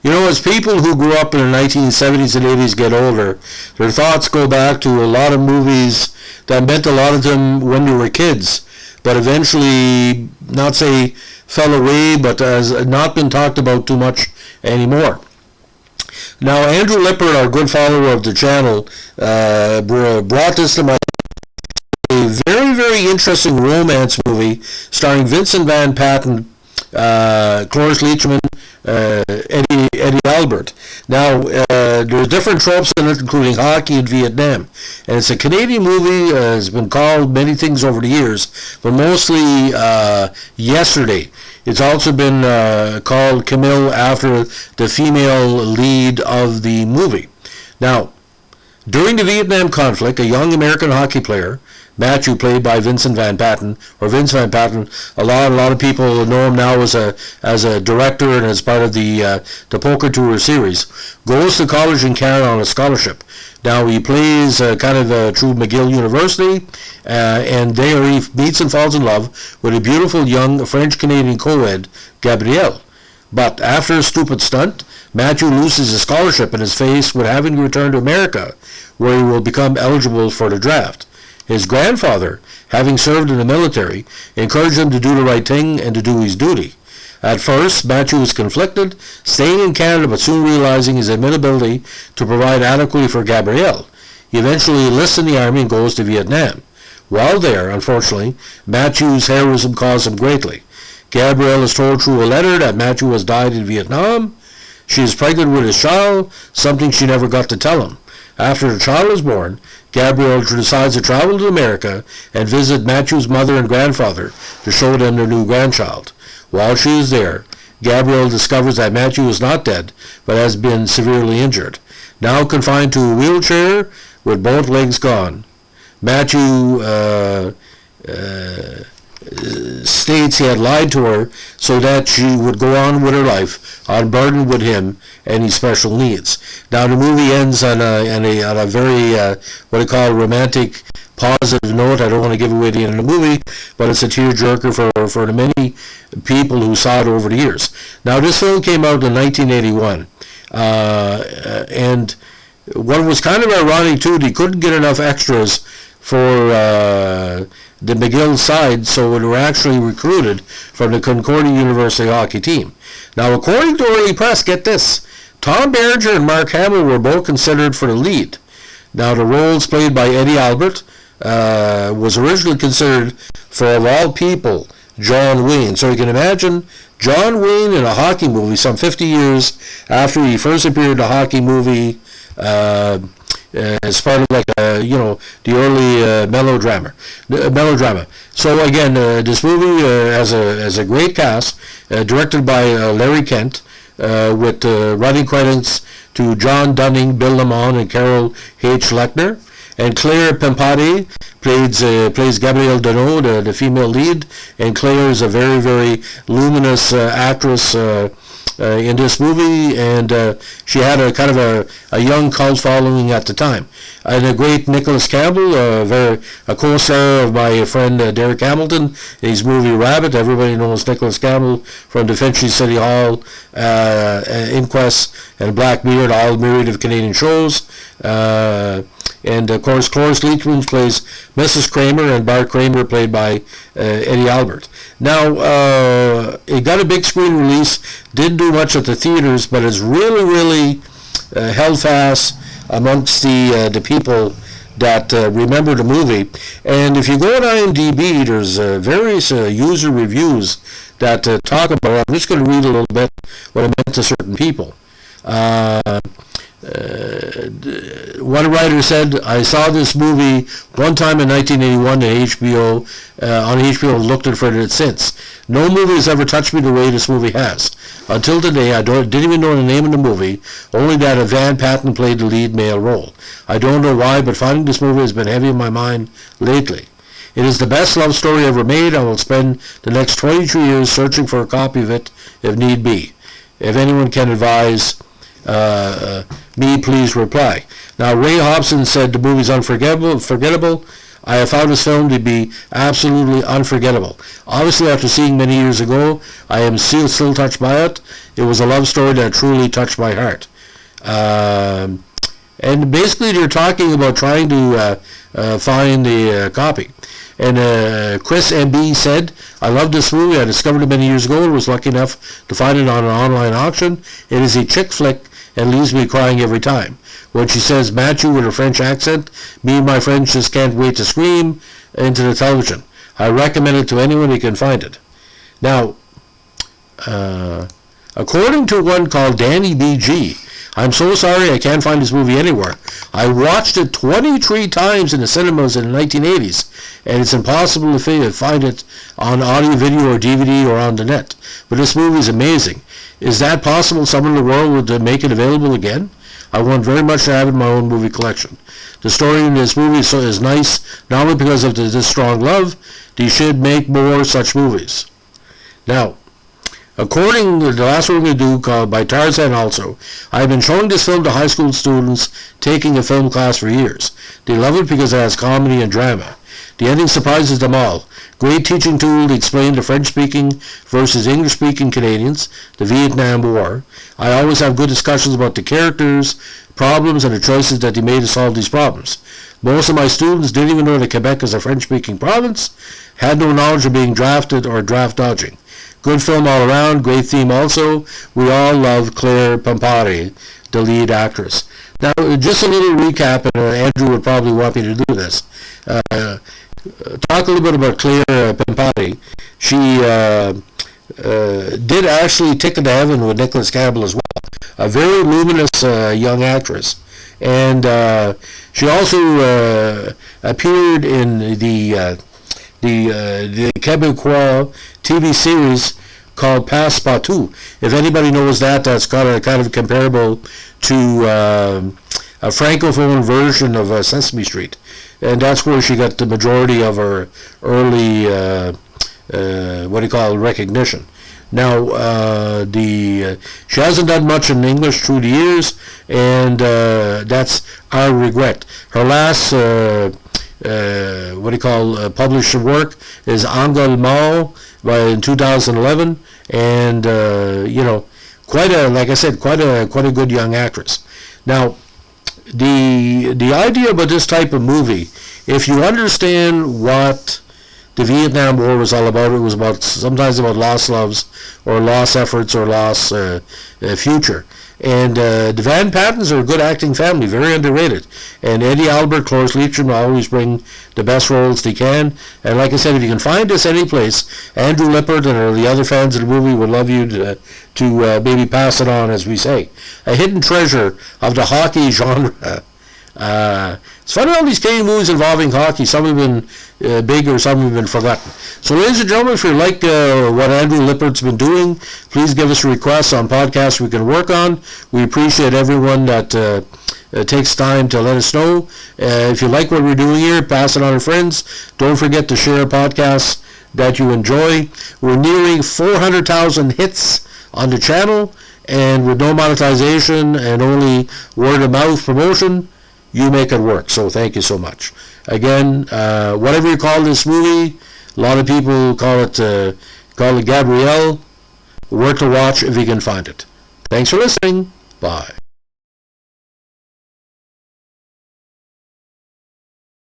As people who grew up in the 1970s and 80s get older, their thoughts go back to a lot of movies that meant a lot of them when they were kids, but eventually, not say fell away, but has not been talked about too much anymore. Now, Andrew Lippert, our good follower of the channel, brought this to my a very, very interesting romance movie starring Vincent Van Patten, Cloris Leachman, Eddie Albert. Now, there's different tropes in it, including hockey and Vietnam. And it's a Canadian movie. It's been called many things over the years, but mostly Yesterday. It's also been called Camille after the female lead of the movie. Now, during the Vietnam conflict, a young American hockey player, Matthew, played by Vincent Van Patten, or Vince Van Patten. A lot of people know him now as a director and as part of the Poker Tour series. Goes to college in Canada on a scholarship. Now he plays through McGill University, and there he meets and falls in love with a beautiful young French-Canadian co-ed, Gabrielle. But after a stupid stunt, Matthew loses his scholarship and is faced with having to return to America, where he will become eligible for the draft. His grandfather, having served in the military, encouraged him to do the right thing and to do his duty. At first, Matthew was conflicted, staying in Canada but soon realizing his inability to provide adequately for Gabrielle. He eventually enlists in the army and goes to Vietnam. While there, unfortunately, Matthew's heroism caused him greatly. Gabrielle is told through a letter that Matthew has died in Vietnam. She is pregnant with his child, something she never got to tell him. After the child is born, Gabrielle decides to travel to America and visit Matthew's mother and grandfather to show them their new grandchild. While she is there, Gabrielle discovers that Matthew is not dead, but has been severely injured. Now confined to a wheelchair with both legs gone, Matthew states he had lied to her so that she would go on with her life, unburdened with him and his special needs. Now the movie ends on a very what I call romantic, positive note. I don't want to give away the end of the movie, but it's a tearjerker for the many people who saw it over the years. Now this film came out in 1981, and what was kind of ironic too, they couldn't get enough extras for the McGill side, so they were actually recruited from the Concordia University hockey team. Now, according to early press, get this, Tom Berenger and Mark Hamill were both considered for the lead. Now, the roles played by Eddie Albert was originally considered for, of all people, John Wayne. So you can imagine John Wayne in a hockey movie some 50 years after he first appeared in a hockey movie, as part of the early melodrama. So again, this movie has a great cast, directed by Larry Kent, with writing credits to John Dunning, Bill Lamont, and Carol H. Lechner. And Claire Pempati plays Gabrielle Deneau, the female lead. And Claire is a very, very luminous actress in this movie, and she had a kind of a young cult following at the time. And a great Nicholas Campbell, a co-star of my friend Derek Hamilton in his movie Rabbit. Everybody knows Nicholas Campbell from Da Vinci City Hall, Inquest, and Blackbeard, all myriad of Canadian shows. And of course, Cloris Leachman plays Mrs. Kramer, and Bart Kramer played by Eddie Albert. Now, it got a big screen release, didn't do much at the theaters, but it's really, really held fast amongst the people that remember the movie. And if you go on IMDb, there's various user reviews that talk about it. I'm just going to read a little bit what it meant to certain people. One writer said, I saw this movie one time in 1981 on HBO and looked at it since. No movie has ever touched me the way this movie has. Until today, I didn't even know the name of the movie, only that Van Patten played the lead male role. I don't know why, but finding this movie has been heavy in my mind lately. It is the best love story ever made. I will spend the next 22 years searching for a copy of it if need be. If anyone can advise me, please reply. Now, Ray Hobson said the movie's unforgettable. I have found this film to be absolutely unforgettable. Obviously, after seeing many years ago, I am still touched by it. It was a love story that truly touched my heart. And basically they're talking about trying to find the copy. And Chris MB said, I love this movie. I discovered it many years ago and was lucky enough to find it on an online auction. It is a chick flick and leaves me crying every time. When she says Matthew with a French accent, me and my friends just can't wait to scream into the television. I recommend it to anyone who can find it. Now, according to one called Danny BG, I'm so sorry I can't find this movie anywhere. I watched it 23 times in the cinemas in the 1980s, and it's impossible to find it on audio, video, or DVD or on the net. But this movie is amazing. Is that possible someone in the world would make it available again? I want very much to have it in my own movie collection. The story in this movie is nice, not only because of this strong love. They should make more such movies. Now, according to the last one we do, called by Tarzan also, I've been showing this film to high school students taking a film class for years. They love it because it has comedy and drama. The ending surprises them all. Great teaching tool to explain the French-speaking versus English-speaking Canadians, the Vietnam War. I always have good discussions about the characters, problems, and the choices that they made to solve these problems. Most of my students didn't even know that Quebec is a French-speaking province, had no knowledge of being drafted or draft dodging. Good film all around, great theme also. We all love Claire Pampari, the lead actress. Now, just a little recap, and Andrew would probably want me to do this. Talk a little bit about Claire Pampari. She did actually Ticket to Heaven with Nicholas Campbell as well. A very luminous young actress. And she also appeared in the Quebecois TV series called Passepartout. If anybody knows that, that's kind of comparable to a francophone version of Sesame Street, and that's where she got the majority of her early recognition. Now, she hasn't done much in English through the years, and that's our regret. Her last published work is Engagement in 2011, and quite a good young actress. Now, the idea about this type of movie, if you understand what the Vietnam War was all about, it was sometimes about lost loves or lost efforts or lost future. And the Van Pattens are a good acting family, very underrated. And Eddie Albert, Cloris Leachman always bring the best roles they can. And like I said, if you can find this any place, Andrew Lippert and the other fans of the movie would love you to maybe pass it on, as we say. A hidden treasure of the hockey genre. It's funny, all these Canadian movies involving hockey, some have been big or some have been forgotten. So ladies and gentlemen, if you like what Andrew Lippert's been doing, please give us requests on podcasts we can work on. We appreciate everyone that takes time to let us know. If you like what we're doing here, pass it on to friends. Don't forget to share podcasts that you enjoy. We're nearing 400,000 hits on the channel, and with no monetization and only word-of-mouth promotion, you make it work. So thank you so much. Again, whatever you call this movie, a lot of people call it Gabrielle. Worth to watch if you can find it. Thanks for listening. Bye.